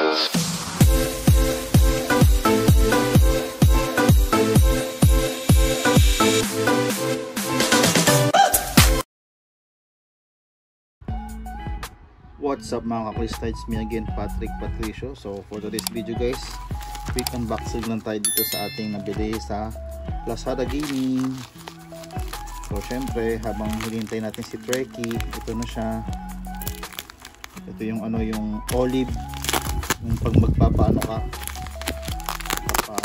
What's up mga kaklista, it's me again, Patrick Patricio. So for today's video guys, quick unboxing lang tayo dito sa ating nabili sa Lazada Gaming. So syempre habang hinihintay natin si Trekkie, ito na siya. Ito yung yung olive, yung pag magpapaano ka,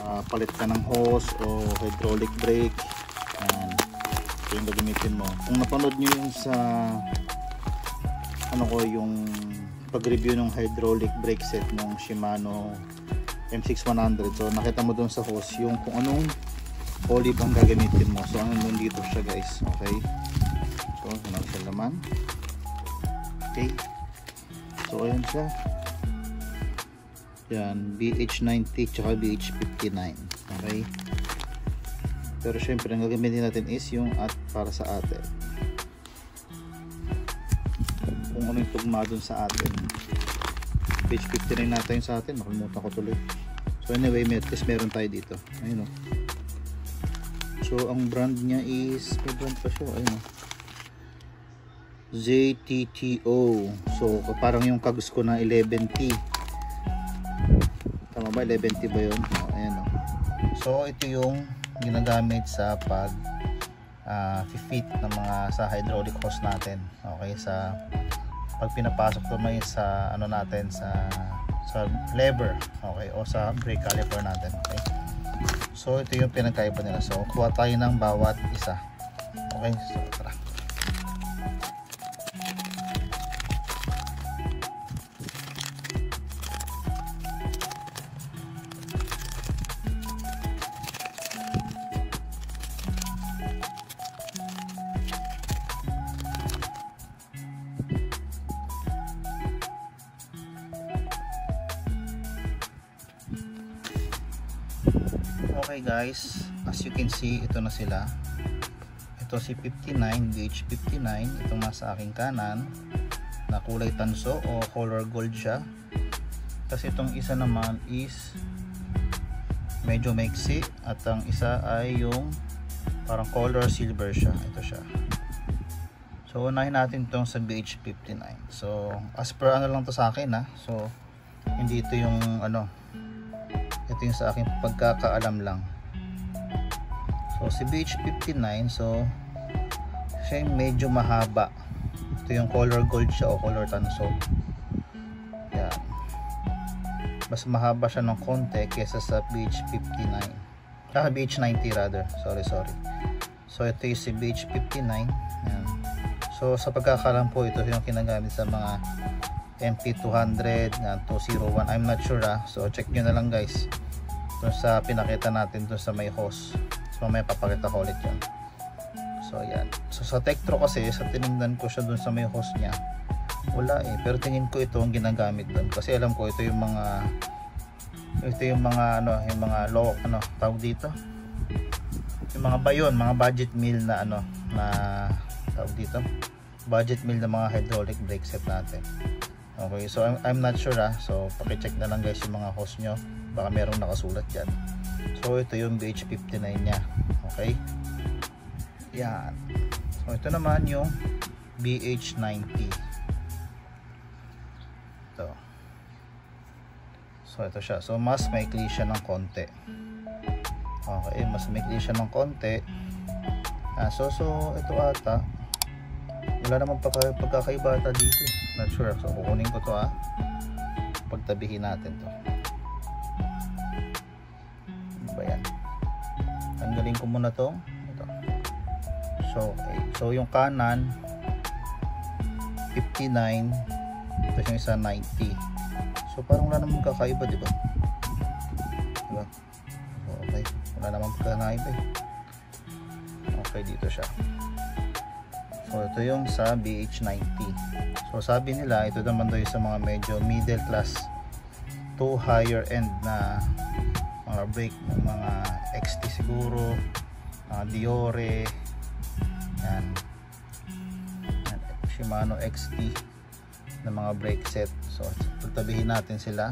papalit ka ng hose o hydraulic brake. Ayan, ito yung gagamitin mo. Kung napanood nyo yung sa yung pag-review ng hydraulic brake set ng Shimano M6100, so nakita mo dun sa hose yung kung anong olive ang gagamitin mo. So ano dito siya guys, okay? So ano siya laman, okay? So ayan siya, yan, BH90 tsaka BH59, okay? Pero syempre ang gagamitin natin is yung para sa atin, kung ano yung tugma dun sa atin. Page 59 natin yung sa atin, nakalimutan ko tuloy. So anyway, at least meron tayo dito. Ayun o. So ang brand niya is, may brand pa siya, ayun o, ZTTO. So parang yung kagus ko na 11T. Tama ba? 11T ba yun? Ayan o. So ito yung ginagamit sa pag fit ng mga sa hydraulic hose natin. Okay, sa pag pinapasok to may sa natin sa lever, okay, o sa brake caliper natin, okay. So ito yung pinagkaiba nila. So kuha tayo ng bawat isa, okay. So tara. Okay guys, as you can see, ito na sila. Ito si 59, BH59, itong nasa aking kanan na kulay tanso o color gold siya. Kasi itong isa naman is medyo maiksi at ang isa ay yung parang color silver siya. Ito siya. So unahin natin itong sa BH59. So as per lang to sa akin so hindi ito yung ito yung sa aking pagkakaalam lang. So si BH59, so siya yung medyo mahaba. Ito yung color gold siya o color tanso. Yan. Mas mahaba siya ng konti kesa sa BH59. BH90 rather. Sorry. So ito yung si BH59. Yan. So sa pagkakaalam po, ito yung kinagamit sa mga MP200 na 201. I'm not sure so check nyo na lang guys dun sa pinakita natin dun sa may hose. So may papakita ko ulit yun. So yan. So sa Tektro kasi, sa tinignan ko siya dun sa may hose nya, wala pero tingin ko ito ang ginagamit dun kasi alam ko ito yung mga yung mga low tawag dito, yung mga bayon, mga budget meal na na tawag dito, budget meal na mga hydraulic brake set natin. Okay, so I'm not sure so paki-check na lang guys yung mga hose nyo, baka merong nakasulat dyan. So ito yung BH59 nya, okay. Yan. So ito naman yung BH90. Ito. So ito siya, so mas maikli siya ng konti. Okay, mas maikli siya ng konti. So ito ata wala naman pagkakaiba ata dito, not sure. So kukunin ko to pagtabihin natin to. Ano ba yan? Tanggalin ko muna to. Ito. So okay, so yung kanan 59, ito yung isa 90. So parang wala naman kakaiba, diba? Diba? So, okay, wala naman kakaiba Okay, dito siya. So ito yung sa BH90. So sabi nila ito naman daw yung sa mga medyo middle class to higher end na mga brake, mga XT siguro, mga Diore, yan, Shimano XT na mga brake set. So pagtabihin natin sila.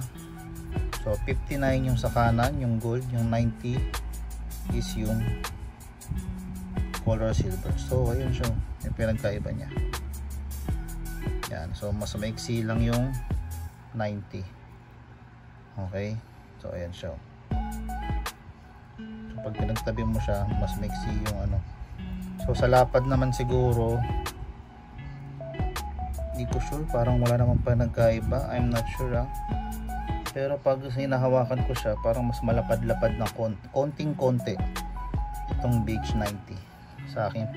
So 59 yung sa kanan, yung gold, yung 90 is yung color silver. So ayun siya, yung pinagkaiba niya. Yan, so mas maiksi lang yung 90. Okay, so ayan siya. So pag pinagtabi mo siya, mas maiksi yung ano. So sa lapad naman siguro, hindi ko sure, parang wala naman pa nagkaiba. I'm not sure pero pag hinahawakan ko siya, parang mas malapad-lapad ng konting-konti itong BH90 sa aking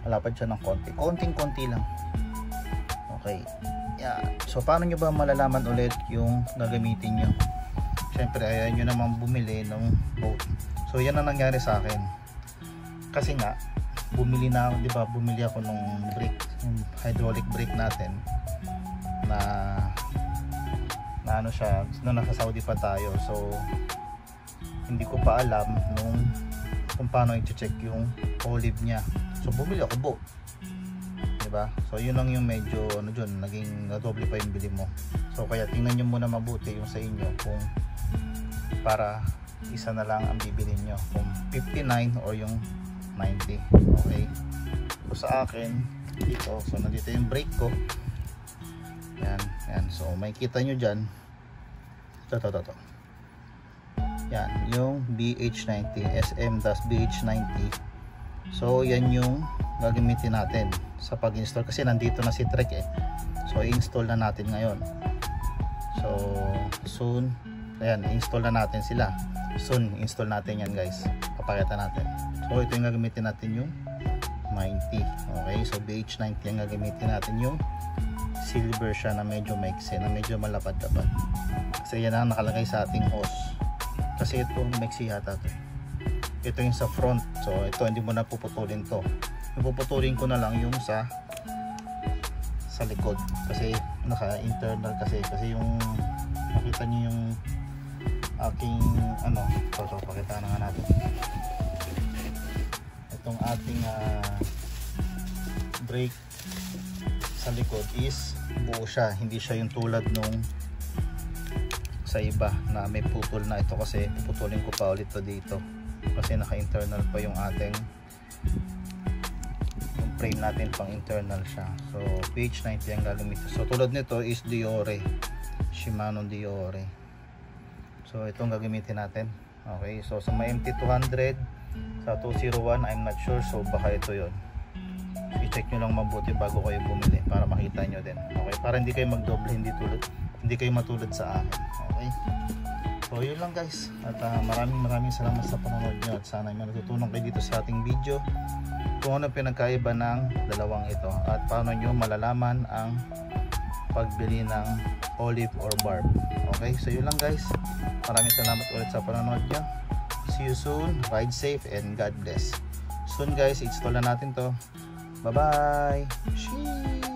malapad siya ng konting-konti lang. Okay, yeah. So paano nyo ba malalaman ulit yung gagamitin nyo? Syempre ayaw nyo namang bumili ng boat. So yan ang nangyari sa akin, kasi nga bumili ako nung brake, yung hydraulic brake natin na ano siya, nung nasa Saudi pa tayo. So hindi ko pa alam kung paano i-check yung olive niya. So bumili ako boat, diba? So yun lang yung medyo naging nadoble pa yung bili mo. So kaya tingnan nyo muna mabuti yung sa inyo, kung para isa na lang ang bibili nyo, kung 59 or yung 90. Okay, so sa akin dito, so nandito yung brake ko. Yan. So makikita nyo dyan, ito. Yan, yung BH90, SM-BH90. So yan yung gagamitin natin sa pag-install, kasi nandito na si Trek So i-install na natin ngayon. So soon, ayan, install na natin sila. Soon install natin yan guys, papakita natin. So ito yung gagamitin natin, yung 90. Okay, so BH90 yung gagamitin natin, yung silver siya na medyo maiksi, na medyo malapad-lapad. Kasi yan ang nakalagay sa ating hose. Kasi ito maiksi yata to. Ito yung sa front. So ito hindi mo na puputulin to. Puputulin ko na lang yung sa likod. Kasi naka-internal kasi yung nakita niyo yung aking so pakita na nga natin. Itong ating brake sa likod is buo siya, hindi siya yung tulad nung sa iba na may putol na. Ito kasi puputulin ko pa ulit to dito kasi naka-internal pa yung ating frame natin, pang internal siya. So BH90 ang gagamitin. So tulad nito is Diore, Shimano Diore. So itong gagamitin natin. Okay, so sa may MT200, sa 201 I'm not sure, so baka ito yon. I-check nyo lang mabuti bago kayo bumili para makita nyo din. Okay, para hindi kayo magdoble, hindi kayo matulad sa akin. Okay, so yun lang guys, at maraming salamat sa panonood nyo, at sana may natutunan kayo dito sa ating video kung ano pinagkaiba ng dalawang ito at paano nyo malalaman ang pagbili ng olive or barb. Okay, so yun lang guys, maraming salamat ulit sa panonood nyo. See you soon, ride safe and God bless. Soon guys, install na natin to. Bye bye. Sheesh.